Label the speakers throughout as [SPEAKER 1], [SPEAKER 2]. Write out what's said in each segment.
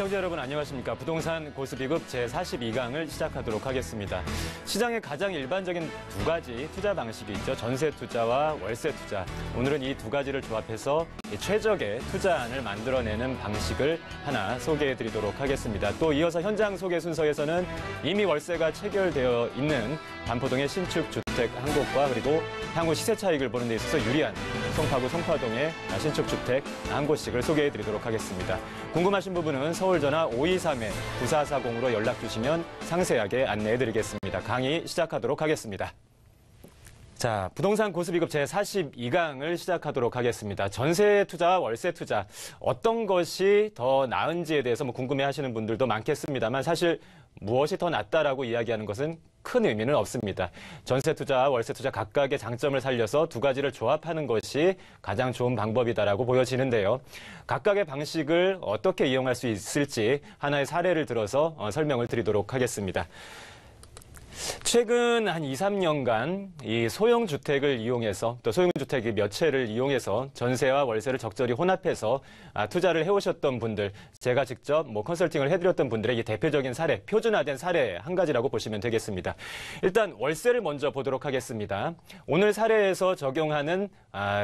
[SPEAKER 1] 시청자 여러분 안녕하십니까. 부동산 고수비급 제42강을 시작하도록 하겠습니다. 시장에 가장 일반적인 두 가지 투자 방식이 있죠. 전세 투자와 월세 투자. 오늘은 이 두 가지를 조합해서 최적의 투자안을 만들어내는 방식을 하나 소개해드리도록 하겠습니다. 또 이어서 현장 소개 순서에서는 이미 월세가 체결되어 있는 반포동의 신축 주택 한 곳과 그리고 향후 시세 차익을 보는 데 있어서 유리한 송파구 송파동의 신축 주택 한 곳씩을 소개해드리도록 하겠습니다. 궁금하신 부분은 서울 전화 523-9440으로 연락 주시면 상세하게 안내해드리겠습니다. 강의 시작하도록 하겠습니다. 자, 부동산 고수비급 제42강을 시작하도록 하겠습니다. 전세 투자와 월세 투자, 어떤 것이 더 나은지에 대해서 궁금해하시는 분들도 많겠습니다만 사실 무엇이 더 낫다라고 이야기하는 것은 큰 의미는 없습니다. 전세 투자와 월세 투자 각각의 장점을 살려서 두 가지를 조합하는 것이 가장 좋은 방법이다라고 보여지는데요. 각각의 방식을 어떻게 이용할 수 있을지 하나의 사례를 들어서 설명을 드리도록 하겠습니다. 최근 한 2, 3년간 이 소형주택을 이용해서 또 소형주택이 몇 채를 이용해서 전세와 월세를 적절히 혼합해서 투자를 해오셨던 분들, 제가 직접 컨설팅을 해드렸던 분들의 이 대표적인 사례, 표준화된 사례 한 가지라고 보시면 되겠습니다. 일단 월세를 먼저 보도록 하겠습니다. 오늘 사례에서 적용하는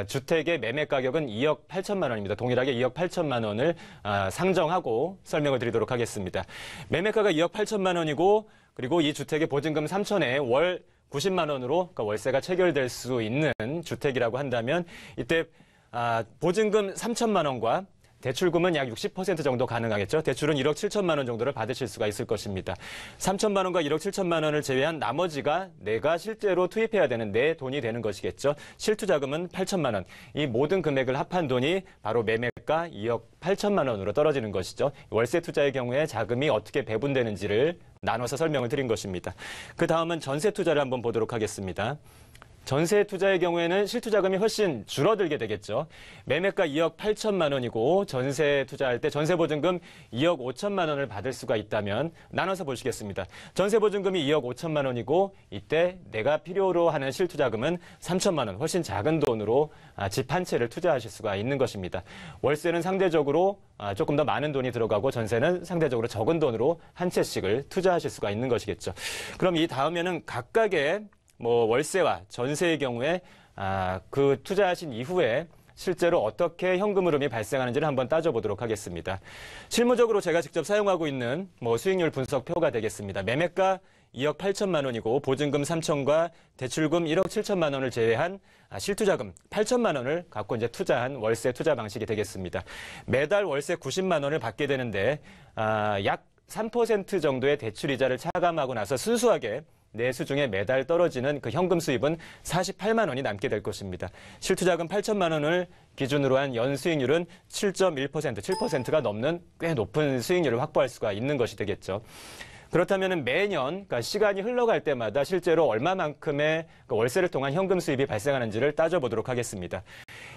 [SPEAKER 1] 주택의 매매 가격은 2억 8천만 원입니다. 동일하게 2억 8천만 원을 상정하고 설명을 드리도록 하겠습니다. 매매가가 2억 8천만 원이고 그리고 이 주택의 보증금 3천에 월 90만 원으로 그러니까 월세가 체결될 수 있는 주택이라고 한다면 이때 보증금 3천만 원과 대출금은 약 60% 정도 가능하겠죠. 대출은 1억 7천만 원 정도를 받으실 수가 있을 것입니다. 3천만 원과 1억 7천만 원을 제외한 나머지가 내가 실제로 투입해야 되는 내 돈이 되는 것이겠죠. 실투자금은 8천만 원. 이 모든 금액을 합한 돈이 바로 매매가 2억 8천만 원으로 떨어지는 것이죠. 월세 투자의 경우에 자금이 어떻게 배분되는지를 나눠서 설명을 드린 것입니다. 그 다음은 전세 투자를 한번 보도록 하겠습니다. 전세 투자의 경우에는 실투자금이 훨씬 줄어들게 되겠죠. 매매가 2억 8천만 원이고 전세 투자할 때 전세 보증금 2억 5천만 원을 받을 수가 있다면 나눠서 보시겠습니다. 전세 보증금이 2억 5천만 원이고 이때 내가 필요로 하는 실투자금은 3천만 원, 훨씬 작은 돈으로 집 한 채를 투자하실 수가 있는 것입니다. 월세는 상대적으로 조금 더 많은 돈이 들어가고 전세는 상대적으로 적은 돈으로 한 채씩을 투자하실 수가 있는 것이겠죠. 그럼 이 다음에는 각각의 월세와 전세의 경우에 그 투자하신 이후에 실제로 어떻게 현금 흐름이 발생하는지를 한번 따져보도록 하겠습니다. 실무적으로 제가 직접 사용하고 있는 수익률 분석표가 되겠습니다. 매매가 2억 8천만 원이고 보증금 3천과 대출금 1억 7천만 원을 제외한 실투자금 8천만 원을 갖고 이제 투자한 월세 투자 방식이 되겠습니다. 매달 월세 90만 원을 받게 되는데 약 3% 정도의 대출이자를 차감하고 나서 순수하게 내수 중에 매달 떨어지는 그 현금 수입은 48만 원이 남게 될 것입니다. 실투자금 8천만 원을 기준으로 한 연수익률은 7.1%, 7%가 넘는 꽤 높은 수익률을 확보할 수가 있는 것이 되겠죠. 그렇다면 매년 그러니까 시간이 흘러갈 때마다 실제로 얼마만큼의 월세를 통한 현금 수입이 발생하는지를 따져보도록 하겠습니다.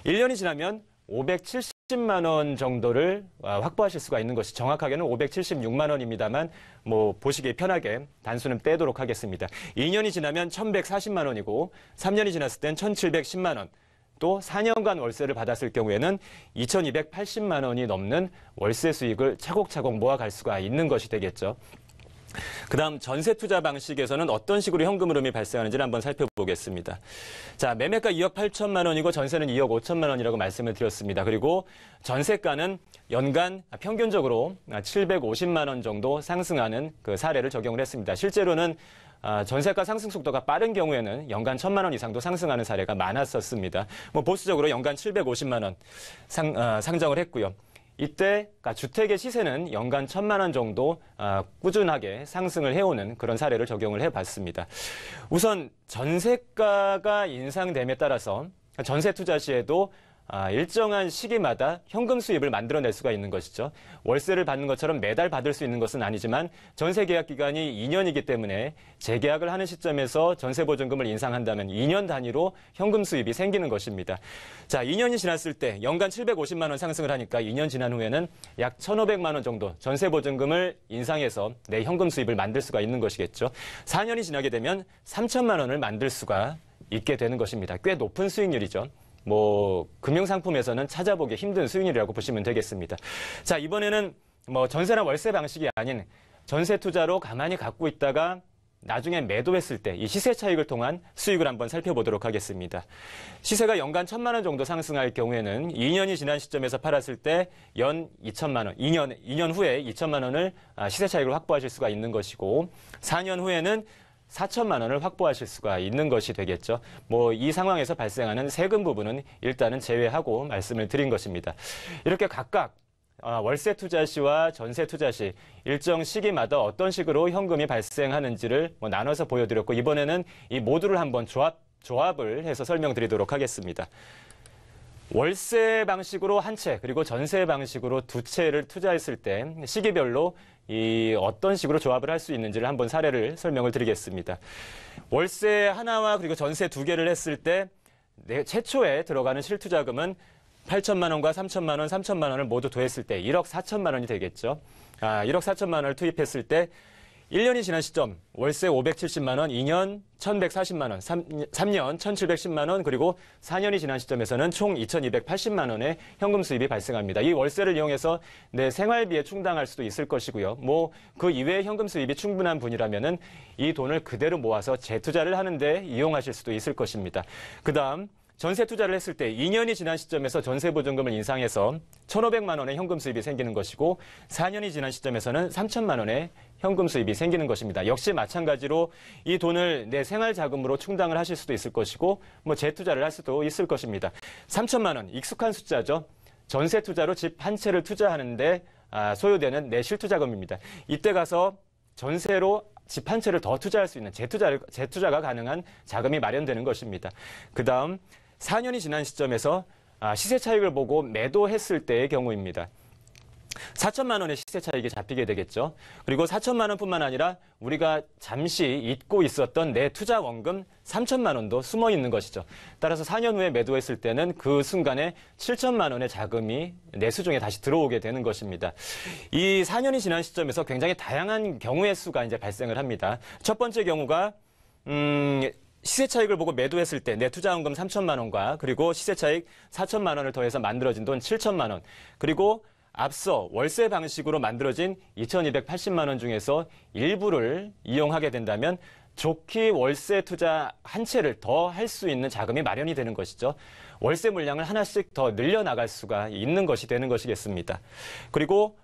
[SPEAKER 1] 1년이 지나면 570만 원 정도를 확보하실 수가 있는 것이 정확하게는 576만 원입니다만 보시기 편하게 단수는 떼도록 하겠습니다. 2년이 지나면 1140만 원이고 3년이 지났을 땐 1710만 원. 또 4년간 월세를 받았을 경우에는 2280만 원이 넘는 월세 수익을 차곡차곡 모아갈 수가 있는 것이 되겠죠. 그 다음 전세 투자 방식에서는 어떤 식으로 현금 흐름이 발생하는지를 한번 살펴보겠습니다. 자, 매매가 2억 8천만 원이고 전세는 2억 5천만 원이라고 말씀을 드렸습니다. 그리고 전세가는 연간 평균적으로 750만 원 정도 상승하는 그 사례를 적용을 했습니다. 실제로는 전세가 상승 속도가 빠른 경우에는 연간 1,000만 원 이상도 상승하는 사례가 많았었습니다. 보수적으로 연간 750만 원 상정을 했고요. 이때 주택의 시세는 연간 1,000만 원 정도 꾸준하게 상승을 해오는 그런 사례를 적용을 해봤습니다. 우선 전세가가 인상됨에 따라서 전세 투자 시에도 일정한 시기마다 현금 수입을 만들어낼 수가 있는 것이죠. 월세를 받는 것처럼 매달 받을 수 있는 것은 아니지만 전세 계약 기간이 2년이기 때문에 재계약을 하는 시점에서 전세 보증금을 인상한다면 2년 단위로 현금 수입이 생기는 것입니다. 자, 2년이 지났을 때 연간 750만 원 상승을 하니까 2년 지난 후에는 약 1,500만 원 정도 전세 보증금을 인상해서 내 현금 수입을 만들 수가 있는 것이겠죠. 4년이 지나게 되면 3천만 원을 만들 수가 있게 되는 것입니다. 꽤 높은 수익률이죠. 금융상품에서는 찾아보기 힘든 수익률이라고 보시면 되겠습니다. 자, 이번에는 뭐 전세나 월세 방식이 아닌 전세 투자로 가만히 갖고 있다가 나중에 매도했을 때 이 시세 차익을 통한 수익을 한번 살펴보도록 하겠습니다. 시세가 연간 1,000만 원 정도 상승할 경우에는 2년이 지난 시점에서 팔았을 때 연 2천만 원, 2년 후에 2천만 원을 시세 차익을 확보하실 수가 있는 것이고 4년 후에는 4천만 원을 확보하실 수가 있는 것이 되겠죠. 뭐 이 상황에서 발생하는 세금 부분은 일단은 제외하고 말씀을 드린 것입니다. 이렇게 각각 월세 투자 시와 전세 투자 시 일정 시기마다 어떤 식으로 현금이 발생하는지를 나눠서 보여드렸고 이번에는 이 모두를 한번 조합을 해서 설명드리도록 하겠습니다. 월세 방식으로 한 채 그리고 전세 방식으로 두 채를 투자했을 때 시기별로 이 어떤 식으로 조합을 할 수 있는지를 한번 사례를 설명을 드리겠습니다. 월세 하나와 그리고 전세 두 개를 했을 때 최초에 들어가는 실투자금은 8천만 원과 3천만 원, 3천만 원을 모두 더했을 때 1억 4천만 원이 되겠죠. 1억 4천만 원을 투입했을 때 1년이 지난 시점 월세 570만 원, 2년 1,140만 원, 3년 1,710만 원, 그리고 4년이 지난 시점에서는 총 2,280만 원의 현금 수입이 발생합니다. 이 월세를 이용해서 내 생활비에 충당할 수도 있을 것이고요. 뭐 그 이외의 현금 수입이 충분한 분이라면은 이 돈을 그대로 모아서 재투자를 하는데 이용하실 수도 있을 것입니다. 그다음 전세 투자를 했을 때 2년이 지난 시점에서 전세 보증금을 인상해서 1,500만 원의 현금 수입이 생기는 것이고 4년이 지난 시점에서는 3천만 원의 현금 수입이 생기는 것입니다. 역시 마찬가지로 이 돈을 내 생활 자금으로 충당을 하실 수도 있을 것이고 뭐 재투자를 할 수도 있을 것입니다. 3천만 원 익숙한 숫자죠. 전세 투자로 집 한 채를 투자하는데 소요되는 내 실투자금입니다. 이때 가서 전세로 집 한 채를 더 투자할 수 있는 재투자가 가능한 자금이 마련되는 것입니다. 그다음 4년이 지난 시점에서 시세 차익을 보고 매도했을 때의 경우입니다. 4천만 원의 시세 차익이 잡히게 되겠죠. 그리고 4천만 원뿐만 아니라 우리가 잠시 잊고 있었던 내 투자 원금 3천만 원도 숨어 있는 것이죠. 따라서 4년 후에 매도했을 때는 그 순간에 7천만 원의 자금이 내 수중에 다시 들어오게 되는 것입니다. 이 4년이 지난 시점에서 굉장히 다양한 경우의 수가 이제 발생을 합니다. 첫 번째 경우가 시세 차익을 보고 매도했을 때 내 투자 원금 3천만 원과 그리고 시세 차익 4천만 원을 더해서 만들어진 돈 7천만 원, 그리고 앞서 월세 방식으로 만들어진 2,280만 원 중에서 일부를 이용하게 된다면 좋게 월세 투자 한 채를 더 할 수 있는 자금이 마련이 되는 것이죠. 월세 물량을 하나씩 더 늘려나갈 수가 있는 것이 되는 것이겠습니다. 그리고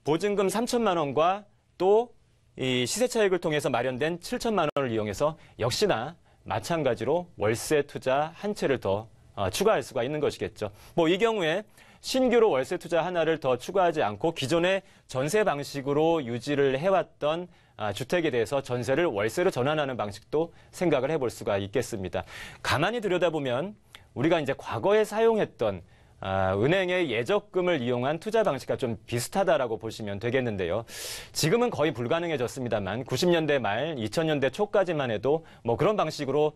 [SPEAKER 1] 보증금 3천만 원과 또 이 시세 차익을 통해서 마련된 7천만 원을 이용해서 역시나 마찬가지로 월세 투자 한 채를 더 추가할 수가 있는 것이겠죠. 뭐 이 경우에 신규로 월세 투자 하나를 더 추가하지 않고 기존의 전세 방식으로 유지를 해왔던 주택에 대해서 전세를 월세로 전환하는 방식도 생각을 해볼 수가 있겠습니다. 가만히 들여다보면 우리가 이제 과거에 사용했던 은행의 예적금을 이용한 투자 방식과 좀 비슷하다라고 보시면 되겠는데요. 지금은 거의 불가능해졌습니다만 90년대 말 2000년대 초까지만 해도 뭐 그런 방식으로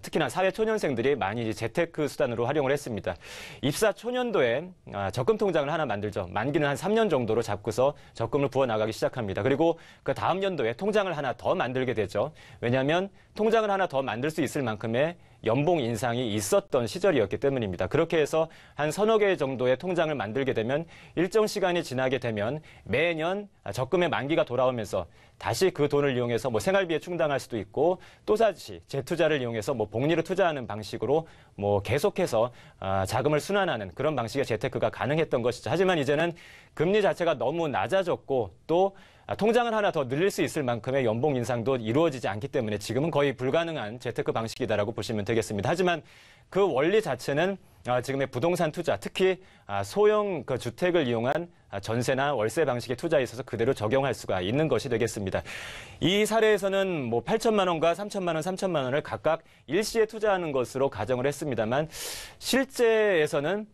[SPEAKER 1] 특히나 사회 초년생들이 많이 재테크 수단으로 활용을 했습니다. 입사 초년도에 적금 통장을 하나 만들죠. 만기는 한 3년 정도로 잡고서 적금을 부어 나가기 시작합니다. 그리고 그 다음 연도에 통장을 하나 더 만들게 되죠. 왜냐하면 통장을 하나 더 만들 수 있을 만큼의 연봉 인상이 있었던 시절이었기 때문입니다. 그렇게 해서 한 서너 개 정도의 통장을 만들게 되면 일정 시간이 지나게 되면 매년 적금의 만기가 돌아오면서 다시 그 돈을 이용해서 뭐 생활비에 충당할 수도 있고 또다시 재투자를 이용해서 뭐 복리로 투자하는 방식으로 뭐 계속해서 자금을 순환하는 그런 방식의 재테크가 가능했던 것이죠. 하지만 이제는 금리 자체가 너무 낮아졌고 또 통장을 하나 더 늘릴 수 있을 만큼의 연봉 인상도 이루어지지 않기 때문에 지금은 거의 불가능한 재테크 방식이다라고 보시면 되겠습니다. 하지만 그 원리 자체는 지금의 부동산 투자, 특히 소형 그 주택을 이용한 전세나 월세 방식의 투자에 있어서 그대로 적용할 수가 있는 것이 되겠습니다. 이 사례에서는 뭐 8천만 원과 3천만 원, 3천만 원을 각각 일시에 투자하는 것으로 가정을 했습니다만 실제에서는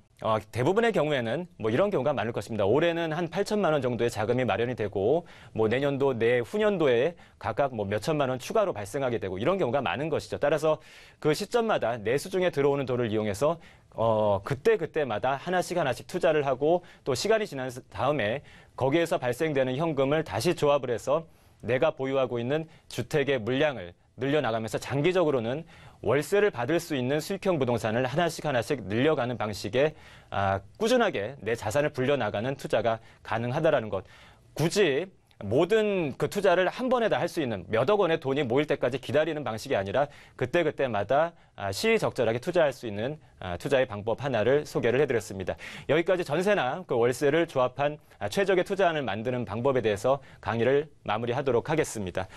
[SPEAKER 1] 대부분의 경우에는 뭐 이런 경우가 많을 것입니다. 올해는 한 8천만 원 정도의 자금이 마련이 되고 뭐 내년도 내후년도에 각각 뭐 몇천만 원 추가로 발생하게 되고 이런 경우가 많은 것이죠. 따라서 그 시점마다 내 수중에 들어오는 돈을 이용해서 그때마다 하나씩 투자를 하고 또 시간이 지난 다음에 거기에서 발생되는 현금을 다시 조합을 해서 내가 보유하고 있는 주택의 물량을 늘려나가면서 장기적으로는 월세를 받을 수 있는 수익형 부동산을 하나씩 늘려가는 방식의 꾸준하게 내 자산을 불려나가는 투자가 가능하다라는 것. 굳이 모든 그 투자를 한 번에 다 할 수 있는 몇억 원의 돈이 모일 때까지 기다리는 방식이 아니라 그때그때마다 시의적절하게 투자할 수 있는 투자의 방법 하나를 소개를 해드렸습니다. 여기까지 전세나 그 월세를 조합한 최적의 투자안을 만드는 방법에 대해서 강의를 마무리하도록 하겠습니다.